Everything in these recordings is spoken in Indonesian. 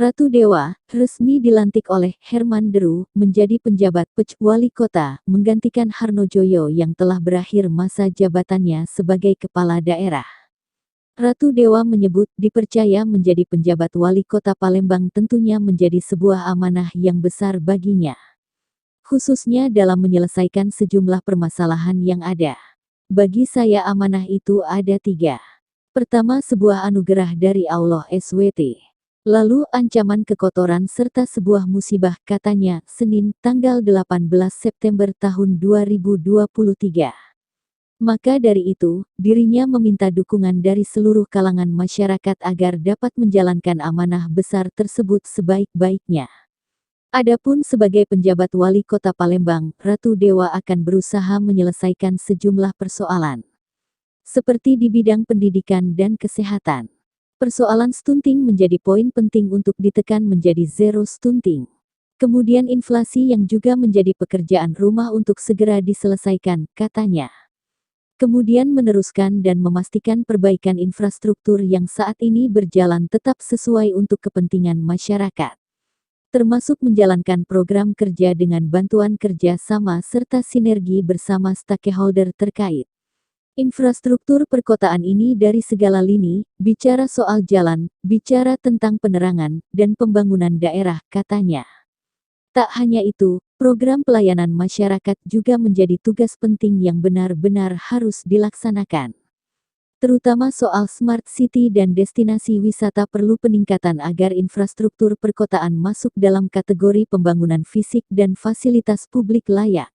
Ratu Dewa, resmi dilantik oleh Herman Deru, menjadi penjabat Wali Kota, menggantikan Harnojoyo yang telah berakhir masa jabatannya sebagai kepala daerah. Ratu Dewa menyebut dipercaya menjadi penjabat Wali Kota Palembang tentunya menjadi sebuah amanah yang besar baginya. Khususnya dalam menyelesaikan sejumlah permasalahan yang ada. Bagi saya amanah itu ada 3. Pertama, sebuah anugerah dari Allah SWT. Lalu ancaman kekotoran serta sebuah musibah, katanya, Senin, tanggal 18 September tahun 2023. Maka dari itu, dirinya meminta dukungan dari seluruh kalangan masyarakat agar dapat menjalankan amanah besar tersebut sebaik-baiknya. Adapun sebagai penjabat Wali Kota Palembang, Ratu Dewa akan berusaha menyelesaikan sejumlah persoalan. Seperti di bidang pendidikan dan kesehatan. Persoalan stunting menjadi poin penting untuk ditekan menjadi zero stunting. Kemudian inflasi yang juga menjadi pekerjaan rumah untuk segera diselesaikan, katanya. Kemudian meneruskan dan memastikan perbaikan infrastruktur yang saat ini berjalan tetap sesuai untuk kepentingan masyarakat. Termasuk menjalankan program kerja dengan bantuan kerja sama serta sinergi bersama stakeholder terkait. Infrastruktur perkotaan ini dari segala lini, bicara soal jalan, bicara tentang penerangan, dan pembangunan daerah, katanya. Tak hanya itu, program pelayanan masyarakat juga menjadi tugas penting yang benar-benar harus dilaksanakan. Terutama soal smart city dan destinasi wisata perlu peningkatan agar infrastruktur perkotaan masuk dalam kategori pembangunan fisik dan fasilitas publik layak.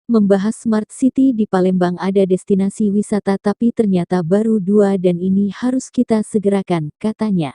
Membahas Smart City di Palembang, ada destinasi wisata tapi ternyata baru 2 dan ini harus kita segerakan, katanya.